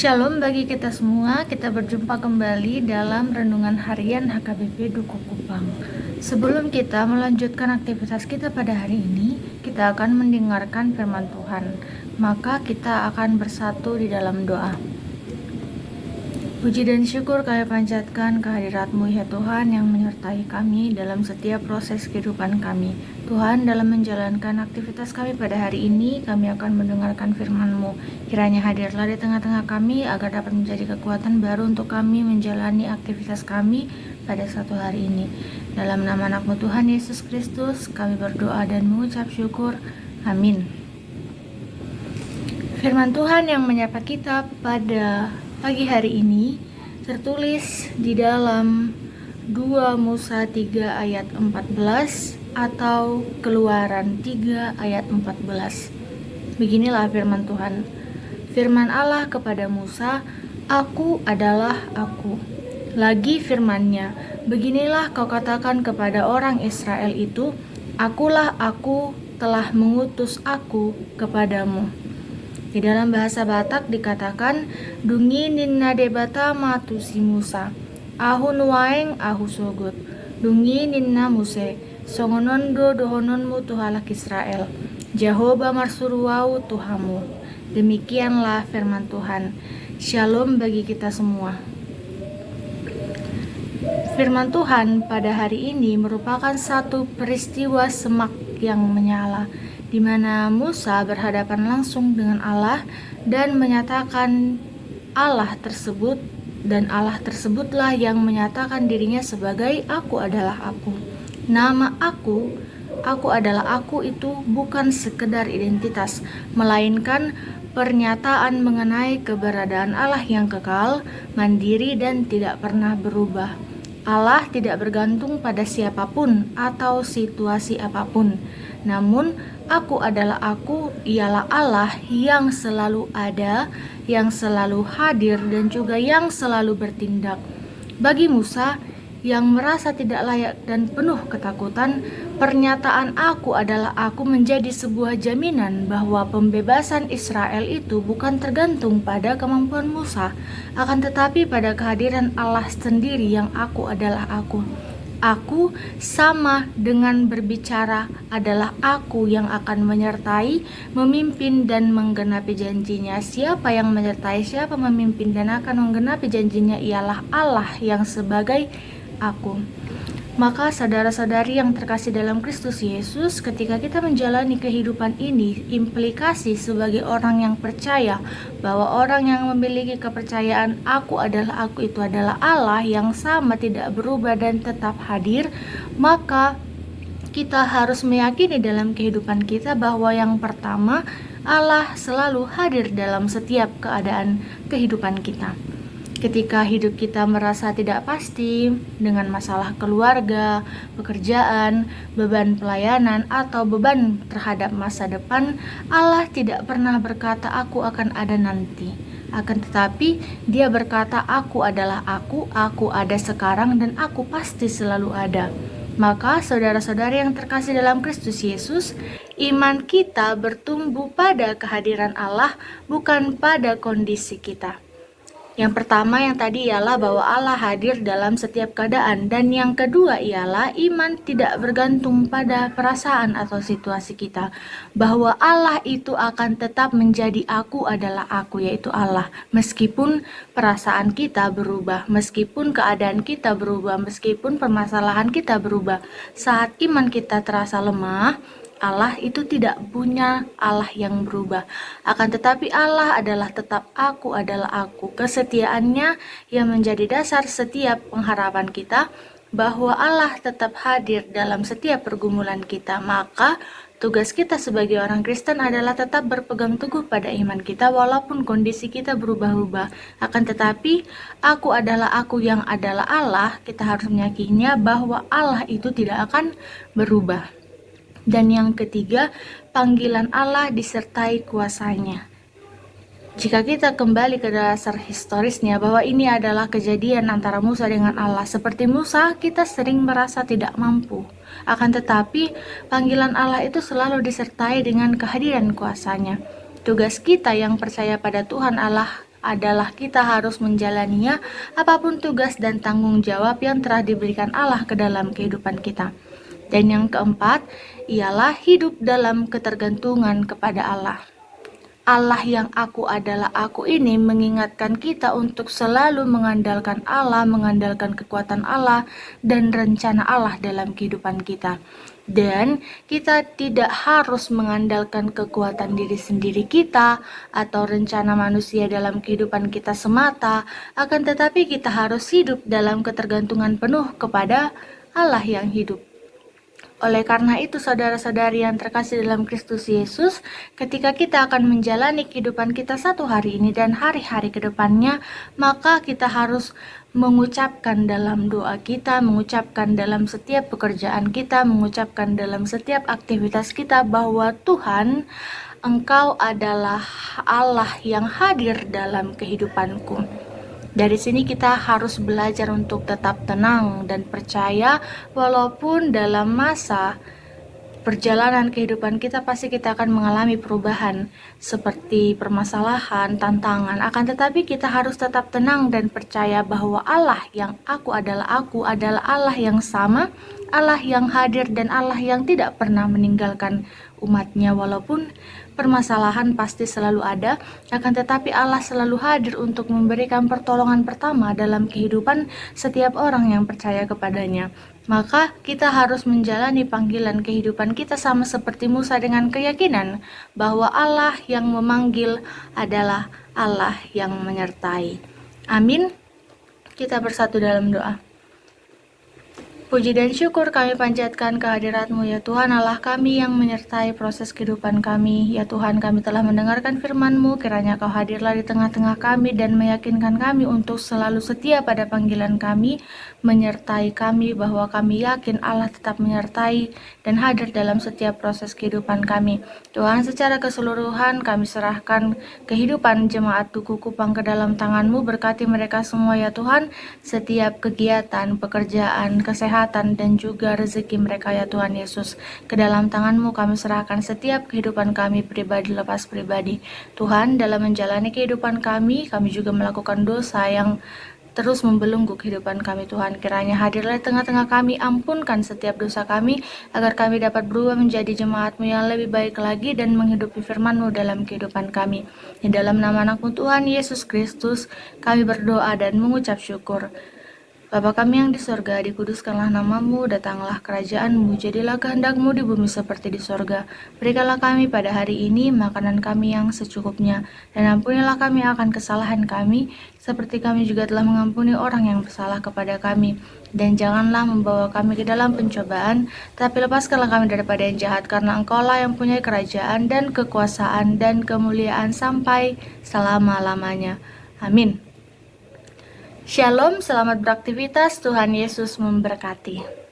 Shalom bagi kita semua, kita berjumpa kembali dalam Renungan Harian HKBP Dukuh Kupang. Sebelum kita melanjutkan aktivitas kita pada hari ini, kita akan mendengarkan firman Tuhan. Maka kita akan bersatu di dalam doa. Puji dan syukur kami panjatkan kehadirat-Mu ya Tuhan yang menyertai kami dalam setiap proses kehidupan kami. Tuhan, dalam menjalankan aktivitas kami pada hari ini, kami akan mendengarkan firman-Mu. Kiranya hadirlah di tengah-tengah kami agar dapat menjadi kekuatan baru untuk kami menjalani aktivitas kami pada satu hari ini. Dalam nama anak-Mu Tuhan Yesus Kristus, kami berdoa dan mengucap syukur. Amin. Firman Tuhan yang menyapa kita pada pagi hari ini tertulis di dalam 2 Musa 3 ayat 14 atau Keluaran 3 ayat 14. Beginilah firman Tuhan. Firman Allah kepada Musa, "Aku adalah Aku." Lagi firman-Nya, "Beginilah kau katakan kepada orang Israel itu, Akulah Aku telah mengutus Aku kepadamu." Di dalam bahasa Batak dikatakan, "Dungi ninna debata matu si Musa, ahun waeng ahu sogut, dungi ninna Muse, songonondo dohononmu tuhalak Israel, Jehovah marsuruau Tuhamu." Demikianlah firman Tuhan. Shalom bagi kita semua. Firman Tuhan pada hari ini merupakan satu peristiwa semak yang menyala, di mana Musa berhadapan langsung dengan Allah dan menyatakan Allah tersebut, dan Allah tersebutlah yang menyatakan dirinya sebagai Aku adalah Aku. Nama Aku adalah Aku itu bukan sekedar identitas, melainkan pernyataan mengenai keberadaan Allah yang kekal, mandiri, dan tidak pernah berubah. Allah tidak bergantung pada siapapun atau situasi apapun. Namun, Aku adalah Aku ialah Allah yang selalu ada, yang selalu hadir, dan juga yang selalu bertindak. Bagi Musa yang merasa tidak layak dan penuh ketakutan, pernyataan Aku adalah Aku menjadi sebuah jaminan bahwa pembebasan Israel itu bukan tergantung pada kemampuan Musa, akan tetapi pada kehadiran Allah sendiri yang Aku adalah Aku. Aku sama dengan berbicara adalah Aku yang akan menyertai, memimpin, dan menggenapi janjinya. Siapa yang menyertai, siapa memimpin dan akan menggenapi janjinya ialah Allah yang sebagai Aku. Maka saudara-saudari yang terkasih dalam Kristus Yesus, ketika kita menjalani kehidupan ini, implikasi sebagai orang yang percaya bahwa orang yang memiliki kepercayaan Aku adalah Aku itu adalah Allah yang sama, tidak berubah dan tetap hadir, maka kita harus meyakini dalam kehidupan kita bahwa yang pertama, Allah selalu hadir dalam setiap keadaan kehidupan kita. Ketika hidup kita merasa tidak pasti dengan masalah keluarga, pekerjaan, beban pelayanan, atau beban terhadap masa depan, Allah tidak pernah berkata Aku akan ada nanti. Akan tetapi Dia berkata Aku adalah Aku ada sekarang, dan Aku pasti selalu ada. Maka saudara-saudari yang terkasih dalam Kristus Yesus, iman kita bertumbuh pada kehadiran Allah, bukan pada kondisi kita. Yang pertama yang tadi ialah bahwa Allah hadir dalam setiap keadaan, dan yang kedua ialah iman tidak bergantung pada perasaan atau situasi kita, bahwa Allah itu akan tetap menjadi aku adalah aku, yaitu Allah, meskipun perasaan kita berubah, meskipun keadaan kita berubah, meskipun permasalahan kita berubah. Saat iman kita terasa lemah, Allah itu tidak punya Allah yang berubah. Akan tetapi Allah adalah tetap aku adalah aku. Kesetiaannya yang menjadi dasar setiap pengharapan kita, bahwa Allah tetap hadir dalam setiap pergumulan kita. Maka tugas kita sebagai orang Kristen adalah tetap berpegang teguh pada iman kita walaupun kondisi kita berubah-ubah. Akan tetapi aku adalah aku yang adalah Allah, kita harus meyakininya bahwa Allah itu tidak akan berubah. Dan yang ketiga, panggilan Allah disertai kuasanya. Jika kita kembali ke dasar historisnya, bahwa ini adalah kejadian antara Musa dengan Allah. Seperti Musa, kita sering merasa tidak mampu. Akan tetapi, panggilan Allah itu selalu disertai dengan kehadiran kuasanya. Tugas kita yang percaya pada Tuhan Allah adalah kita harus menjalaninya apapun tugas dan tanggung jawab yang telah diberikan Allah ke dalam kehidupan kita. Dan yang keempat, ialah hidup dalam ketergantungan kepada Allah. Allah yang aku adalah aku ini mengingatkan kita untuk selalu mengandalkan Allah, mengandalkan kekuatan Allah dan rencana Allah dalam kehidupan kita. Dan kita tidak harus mengandalkan kekuatan diri sendiri kita atau rencana manusia dalam kehidupan kita semata, akan tetapi kita harus hidup dalam ketergantungan penuh kepada Allah yang hidup. Oleh karena itu, saudara-saudari yang terkasih dalam Kristus Yesus, ketika kita akan menjalani kehidupan kita satu hari ini dan hari-hari ke depannya, maka kita harus mengucapkan dalam doa kita, mengucapkan dalam setiap pekerjaan kita, mengucapkan dalam setiap aktivitas kita bahwa Tuhan, Engkau adalah Allah yang hadir dalam kehidupanku. Dari sini kita harus belajar untuk tetap tenang dan percaya walaupun dalam masa perjalanan kehidupan kita pasti kita akan mengalami perubahan seperti permasalahan, tantangan. Akan tetapi kita harus tetap tenang dan percaya bahwa Allah yang aku adalah Allah yang sama, Allah yang hadir dan Allah yang tidak pernah meninggalkan umatnya. Walaupun permasalahan pasti selalu ada, akan tetapi Allah selalu hadir untuk memberikan pertolongan pertama dalam kehidupan setiap orang yang percaya kepadanya. Maka kita harus menjalani panggilan kehidupan kita sama seperti Musa dengan keyakinan bahwa Allah yang memanggil adalah Allah yang menyertai. Amin. Kita bersatu dalam doa. Puji dan syukur kami panjatkan kehadirat-Mu ya Tuhan Allah kami yang menyertai proses kehidupan kami. Ya Tuhan, kami telah mendengarkan firman-Mu, kiranya Kau hadirlah di tengah-tengah kami dan meyakinkan kami untuk selalu setia pada panggilan kami, menyertai kami bahwa kami yakin Allah tetap menyertai dan hadir dalam setiap proses kehidupan kami. Tuhan, secara keseluruhan kami serahkan kehidupan jemaat Duku Kupang ke dalam tangan-Mu, berkati mereka semua ya Tuhan, setiap kegiatan, pekerjaan, kesehatan, dan juga rezeki mereka ya Tuhan Yesus. Ke dalam tangan-Mu kami serahkan setiap kehidupan kami pribadi lepas pribadi. Tuhan, dalam menjalani kehidupan kami juga melakukan dosa yang terus membelenggu kehidupan kami. Tuhan, kiranya hadirlah di tengah-tengah kami, ampunkan setiap dosa kami, agar kami dapat berubah menjadi jemaat-Mu yang lebih baik lagi dan menghidupi firman-Mu dalam kehidupan kami. Di dalam nama anak-Mu Tuhan Yesus Kristus, kami berdoa dan mengucap syukur. Bapa kami yang di sorga, dikuduskanlah nama-Mu, datanglah kerajaan-Mu, jadilah kehendak-Mu di bumi seperti di sorga. Berikanlah kami pada hari ini makanan kami yang secukupnya, dan ampunilah kami akan kesalahan kami, seperti kami juga telah mengampuni orang yang bersalah kepada kami. Dan janganlah membawa kami ke dalam pencobaan, tapi lepaskanlah kami daripada yang jahat, karena Engkau-lah yang punya kerajaan dan kekuasaan dan kemuliaan sampai selama-lamanya. Amin. Shalom, selamat beraktivitas, Tuhan Yesus memberkati.